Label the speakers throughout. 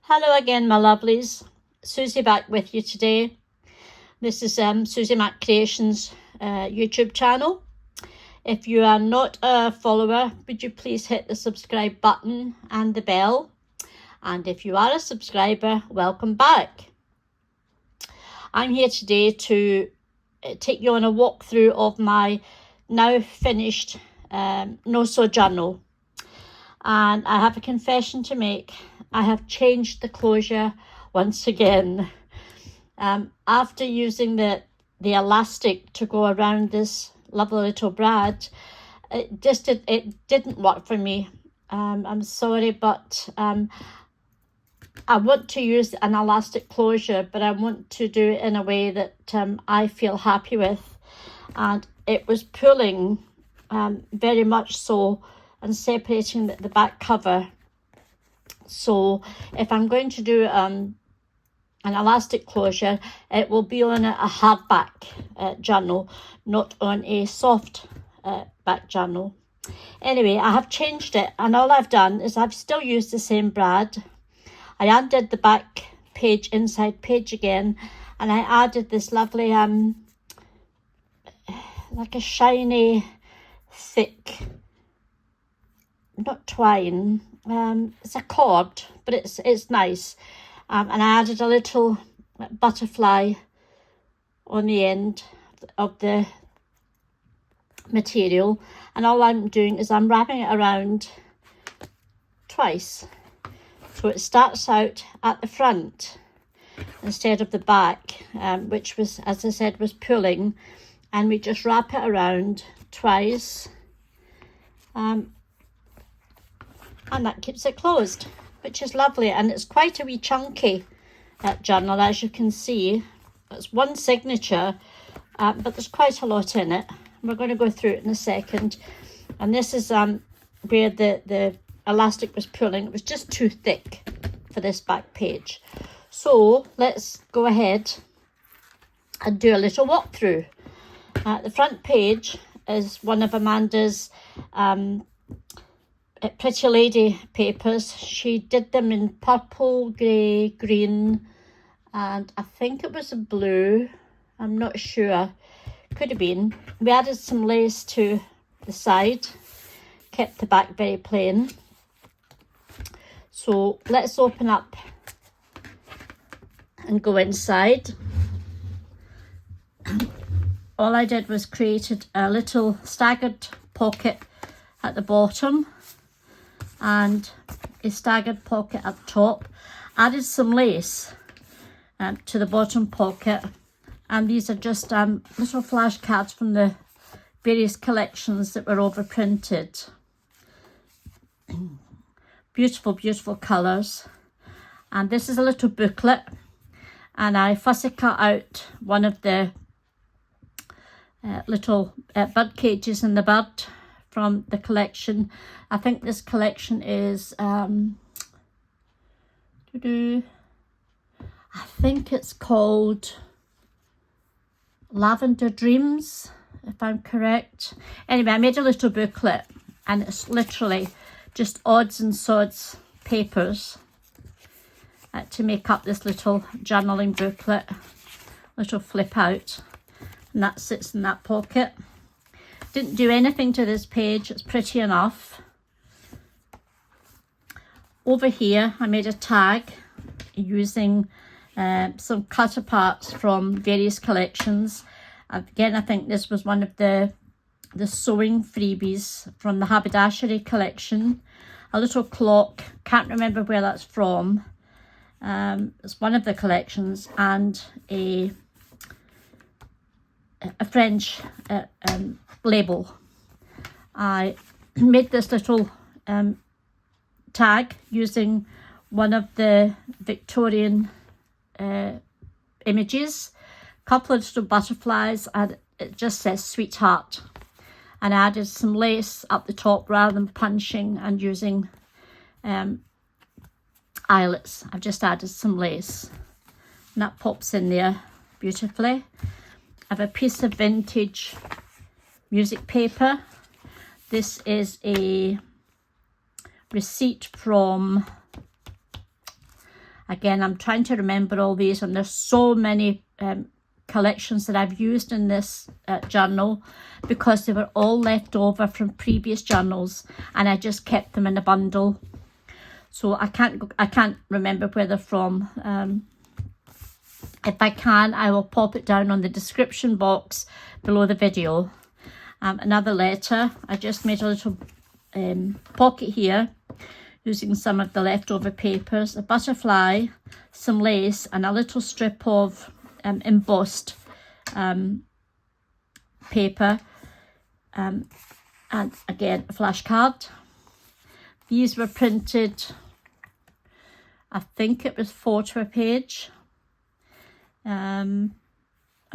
Speaker 1: Hello again, my lovelies. Susie back with you today. This is Susie Mac Creations YouTube channel. If you are not a follower, would you please hit the subscribe button and the bell? And if you are a subscriber, welcome back. I'm here today to take you on a walkthrough of my now finished No Sew journal. And I have a confession to make. I have changed the closure once again. After using the elastic to go around this lovely little brad, it didn't work for me. I'm sorry, but I want to use an elastic closure, but I want to do it in a way that I feel happy with. And it was pulling very much so and separating the back cover. So if I'm going to do an elastic closure, it will be on a hardback journal, not on a soft back journal. Anyway, I have changed it, and all I've done is I've still used the same brad. I undid the back page, inside page again, and I added this lovely like a shiny thick, not twine, it's a cord, but it's nice. And I added a little butterfly on the end of the material, and all I'm doing is I'm wrapping it around twice. So it starts out at the front instead of the back, which was, as I said, was pulling, and we just wrap it around twice. And that keeps it closed, which is lovely. And it's quite a wee chunky journal, as you can see. It's one signature, but there's quite a lot in it. We're going to go through it in a second. And this is where the elastic was pulling. It was just too thick for this back page. So let's go ahead and do a little walkthrough. The front page is one of Amanda's Pretty Lady papers. She did them in purple, grey, green, and I think it was a blue. I'm not sure. Could have been. We added some lace to the side, kept the back very plain. So let's open up and go inside. All I did was created a little staggered pocket at the bottom and a staggered pocket at the top. Added some lace to the bottom pocket, and these are just little flash cards from the various collections that were overprinted. Beautiful, beautiful colours. And this is a little booklet, and I fussy cut out one of the little bird cages in the bird from the collection. I think this collection is I think it's called Lavender Dreams, if I'm correct. Anyway, I made a little booklet, and it's literally just odds and sods papers to make up this little journaling booklet, little flip out, and that sits in that pocket. Didn't do anything to this page, it's pretty enough. Over here I made a tag using some cut aparts from various collections. Again, I think this was one of the sewing freebies from the Haberdashery collection. A little clock, can't remember where that's from. It's one of the collections, and a French label. I made this little tag using one of the Victorian images, a couple of little butterflies, and it just says sweetheart. And I added some lace up the top rather than punching and using eyelets. I've just added some lace, and that pops in there beautifully. I have a piece of vintage music paper. This is a receipt from Again, I'm trying to remember all these, and there's so many collections that I've used in this journal, because they were all left over from previous journals, and I just kept them in a bundle. So I can't remember where they're from. If I can, I will pop it down on the description box below the video. Another letter. I just made a little pocket here using some of the leftover papers, a butterfly, some lace, and a little strip of embossed paper, and again a flashcard. These were printed, I think it was 4 to a page. I'm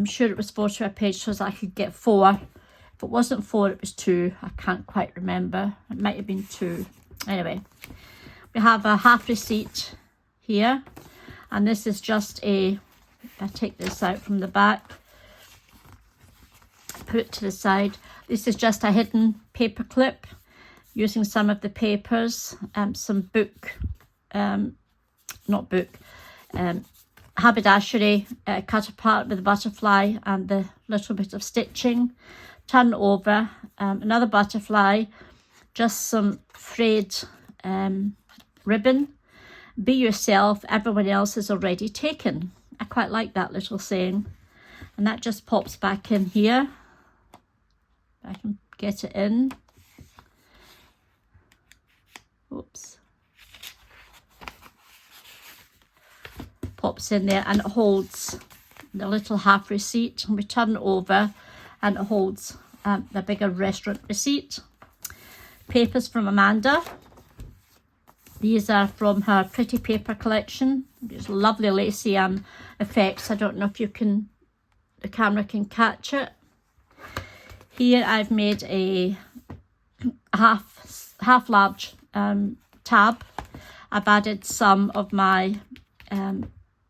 Speaker 1: sure it was 4 to a page, so I could get 4. If it wasn't 4, it was 2. I can't quite remember. It might have been 2. Anyway, we have a half receipt here, and this is just a, I take this out from the back, put it to the side. This is just a hidden paper clip using some of the papers, some book, not book, haberdashery cut apart with a butterfly and the little bit of stitching. Turn over, another butterfly, just some frayed ribbon. Be yourself, everyone else is already taken. I quite like that little saying. And that just pops back in here. I can get it in. Oops. Pops in there, and it holds the little half receipt. And we turn it over, and it holds the bigger restaurant receipt. Papers from Amanda. These are from her Pretty Paper collection. It's lovely lacy effects. I don't know if the camera can catch it. Here I've made a half large tab. I've added some of my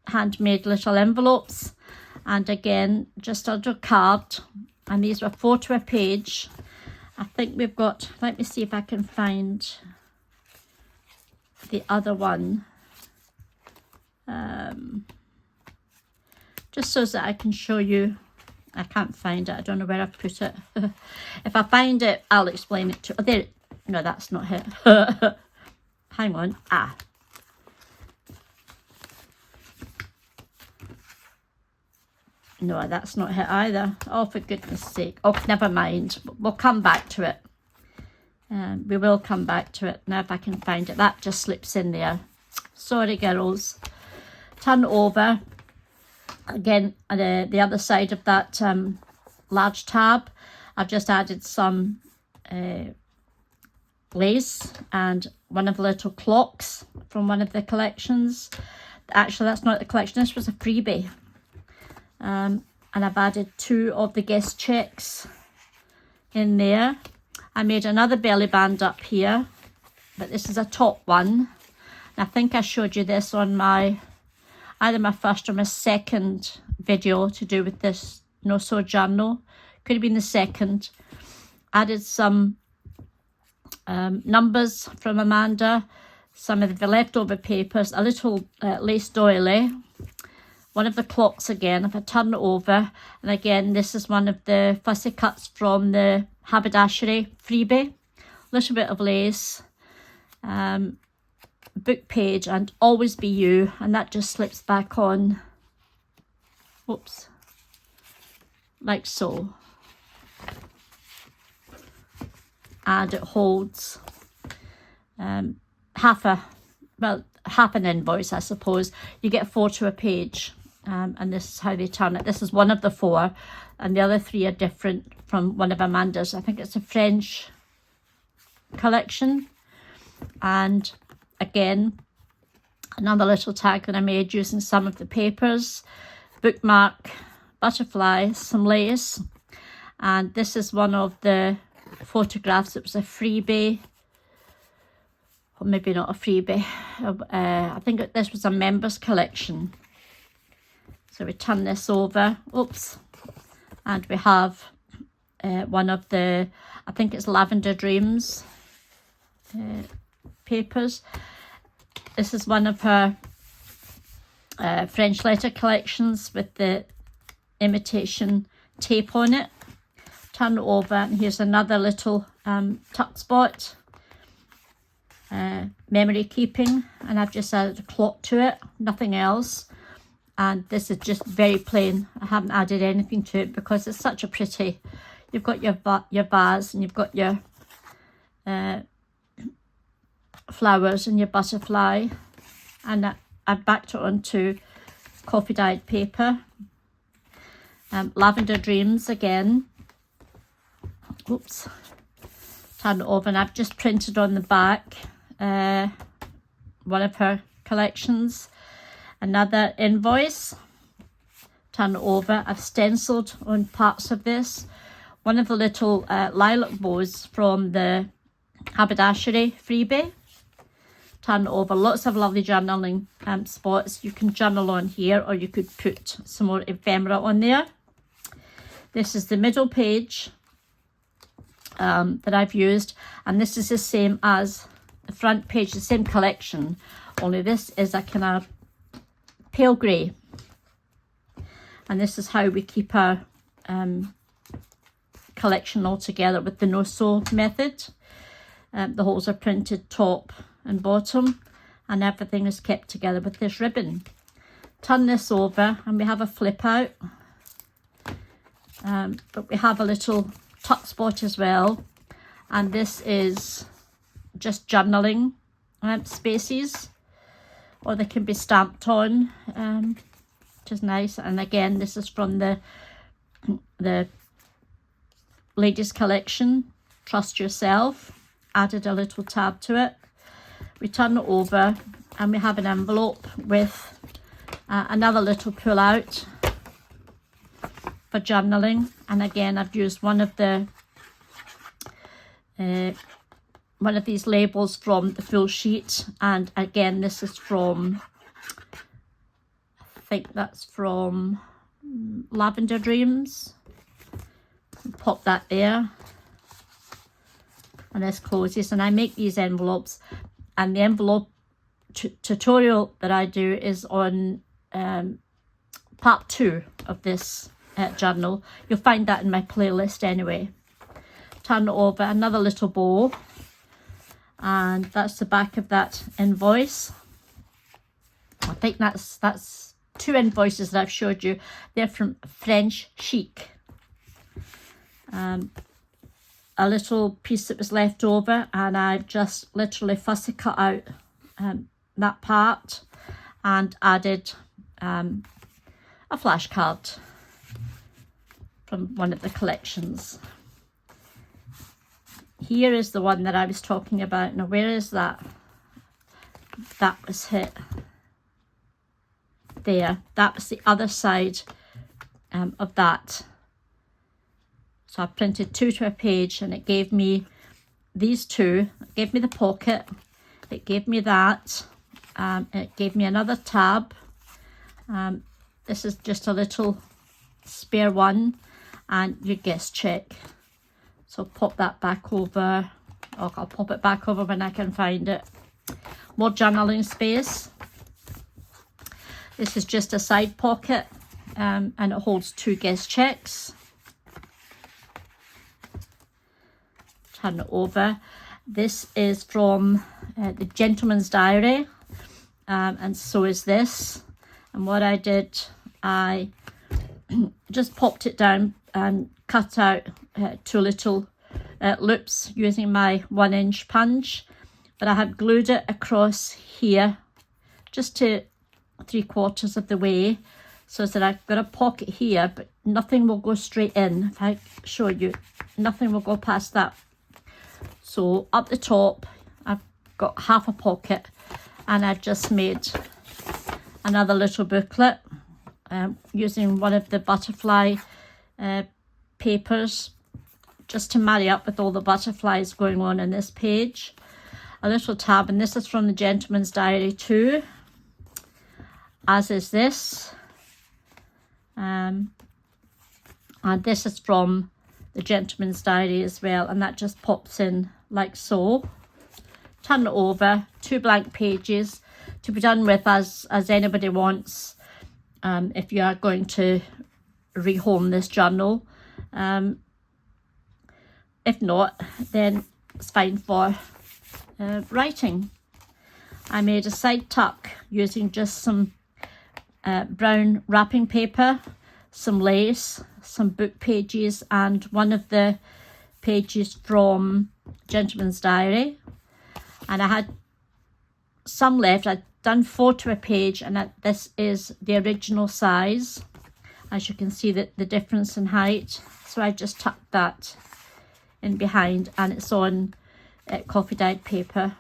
Speaker 1: handmade little envelopes, and again just under card, and these were 4 to a page. I think we've got, let me see if I can find the other one, just so that I can show you. I can't find it. I don't know where I've put it. If I find it, I'll explain it to you. Oh, there. No, that's not it. Hang on. No, that's not it either. Oh, for goodness sake. Oh, never mind. We'll come back to it. We will come back to it. Now if I can find it. That just slips in there. Sorry, girls. Turn over. Again, the other side of that large tab, I've just added some lace and one of the little clocks from one of the collections. Actually, that's not the collection. This was a freebie. And I've added 2 of the guest checks in there. I made another belly band up here, but this is a top one. And I think I showed you this on either my first or my second video to do with this no-sew journal. Could have been the second. Added some numbers from Amanda, some of the leftover papers, a little lace doily, one of the clocks again, if I turn it over, and again this is one of the fussy cuts from the haberdashery freebie, little bit of lace, book page, and Always Be You, and that just slips back on, whoops, like so, and it holds half an invoice, I suppose. You get 4 to a page, and this is how they turn it. This is one of the 4, and the other 3 are different from one of Amanda's. I think it's a French collection. And again, another little tag that I made using some of the papers, bookmark, butterfly, some lace, and this is one of the photographs. It was a freebie, or maybe not a freebie. I think this was a members collection. So we turn this over, oops, and we have one of the, I think it's Lavender Dreams papers. This is one of her French letter collections with the imitation tape on it. Turn it over, and here's another little tuck spot, memory keeping, and I've just added a clock to it, nothing else. And this is just very plain. I haven't added anything to it because it's such a pretty. You've got your vase, and you've got your flowers and your butterfly, and I've backed it onto coffee dyed paper. Lavender Dreams again. Oops. Turn it over, and I've just printed on the back one of her collections. Another invoice. Turn it over. I've stenciled on parts of this. One of the little lilac bows from the haberdashery freebie. Turn it over. Lots of lovely journaling spots. You can journal on here, or you could put some more ephemera on there. This is the middle page that I've used, and this is the same as the front page, the same collection, only this is a kind of pale grey, and this is how we keep our collection all together with the no-sew method. The holes are printed top and bottom, and everything is kept together with this ribbon. Turn this over, and we have a flip out, but we have a little tuck spot as well, and this is just journaling spaces, or they can be stamped on, which is nice. And again, this is from the ladies collection, Trust Yourself. Added a little tab to it. We turn it over, and we have an envelope with another little pull out for journaling. And again, I've used one of these labels from the full sheet, and again, this is from, I think that's from Lavender Dreams. Pop that there, and this closes. And I make these envelopes, and the envelope tutorial that I do is on part 2 of this journal. You'll find that in my playlist anyway. Turn it over, another little bow, and that's the back of that invoice. I think that's 2 invoices that I've showed you. They're from French Chic. A little piece that was left over, and I've just literally fussy cut out that part and added a flashcard from one of the collections. Here is the one that I was talking about. Now, where is that? That was hit there. That was the other side of that. So I printed 2 to a page, and it gave me these 2. It gave me the pocket. It gave me that. It gave me another tab. This is just a little spare one, and your guest check. So pop that back over. Oh, I'll pop it back over when I can find it. More journaling space. This is just a side pocket, and it holds 2 guest checks. Turn it over. This is from the Gentleman's Diary, and so is this. And what I did, I just popped it down and cut out 2 little loops using my 1-inch punch, but I have glued it across here just to 3/4 of the way, so that I've got a pocket here, but nothing will go straight in. If I show you, nothing will go past that. So up the top, I've got half a pocket, and I've just made another little booklet using one of the butterfly papers, just to marry up with all the butterflies going on in this page. A little tab, and this is from the Gentleman's Diary too, as is this. And this is from the Gentleman's Diary as well, and that just pops in like so. Turn it over, 2 blank pages. to be done with as anybody wants, if you are going to rehome this journal. If not, then it's fine for writing. I made a side tuck using just some brown wrapping paper, some lace, some book pages, and one of the pages from Gentleman's Diary. And I had some left. I'd done 4 to a page, and this is the original size. As you can see, the difference in height. So I just tucked that in behind, and it's on coffee dyed paper.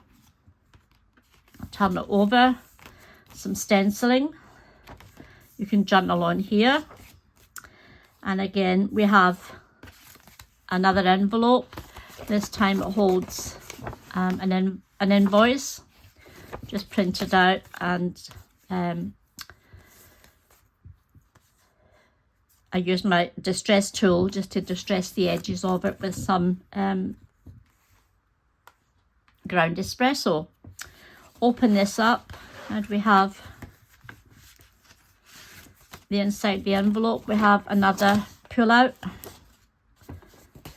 Speaker 1: I'll turn it over, some stenciling. You can journal on here. And again, we have another envelope. This time it holds an invoice, just printed out, and I used my distress tool just to distress the edges of it with some ground espresso. Open this up, and we have the inside the envelope. We have another pull out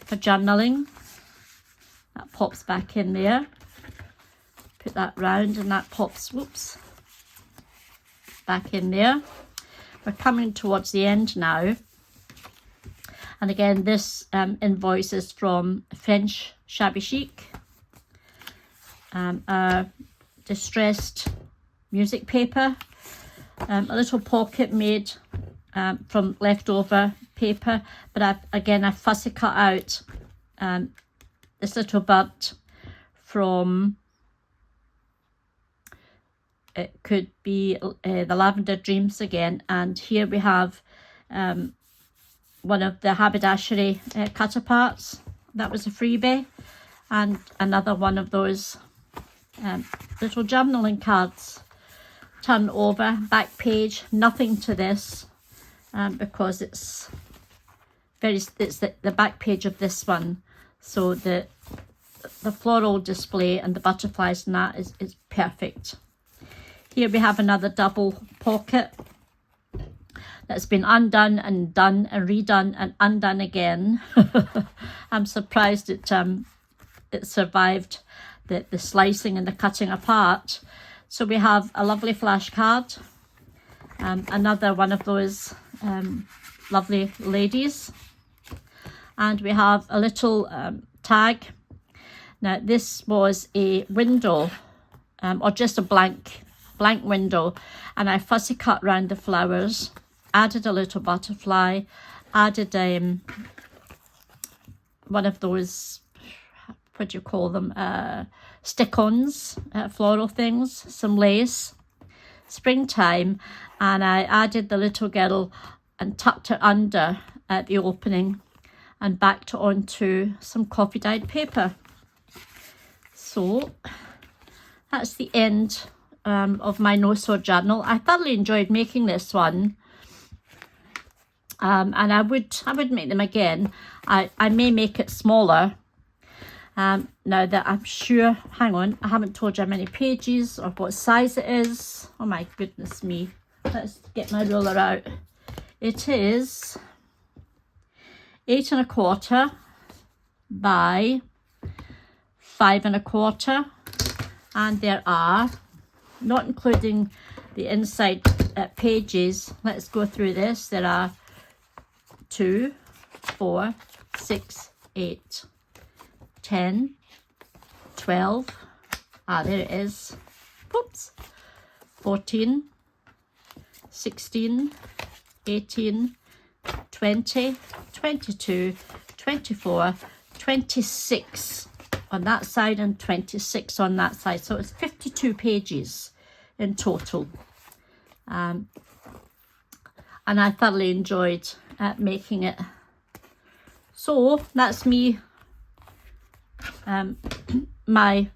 Speaker 1: for journaling. That pops back in there. Put that round, and that pops, whoops, back in there. We're coming towards the end now. And again, this invoice is from French Shabby Chic. A distressed music paper. A little pocket made from leftover paper. But I fussy cut out this little bird from, it could be the Lavender Dreams again. And here we have one of the haberdashery cut aparts. That was a freebie. And another one of those little journaling cards. Turn over, back page, nothing to this, because it's the back page of this one. So the floral display and the butterflies and that is perfect. Here we have another double pocket that's been undone and done and redone and undone again. I'm surprised it survived the slicing and the cutting apart. So we have a lovely flashcard, another one of those lovely ladies, and we have a little tag. Now this was a window, or just a blank window, and I fussy cut round the flowers, added a little butterfly, added one of those, what do you call them, stick-ons, floral things, some lace, springtime, and I added the little girl and tucked her under at the opening and backed it onto some coffee dyed paper. So that's the end of my No Sew journal. I thoroughly enjoyed making this one, and I would make them again. I may make it smaller. Now that I'm sure, hang on, I haven't told you how many pages or what size it is. Oh my goodness me. Let's get my ruler out. It is 8 1/4 by 5 1/4, and there are, not including the inside pages, let's go through this. There are 2, 4, 6, 8, 10, 12, there it is, whoops, 14, 16, 18, 20, 22, 24, 26 on that side and 26 on that side. So it's 52 pages in total. And I thoroughly enjoyed making it. So that's me, my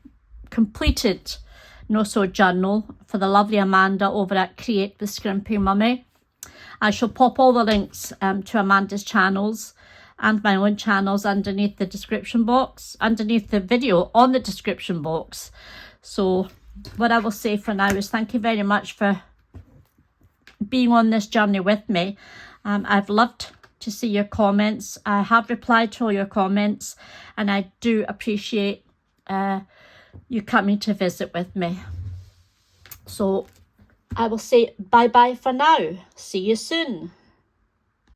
Speaker 1: completed No Sew journal for the lovely Amanda over at Create with Scrimping Mummy. I shall pop all the links to Amanda's channels and my own channels underneath the description box, underneath the video on the description box. So what I will say for now is thank you very much for being on this journey with me. I've loved to see your comments. I have replied to all your comments, and I do appreciate you coming to visit with me. So I will say bye bye for now. See you soon.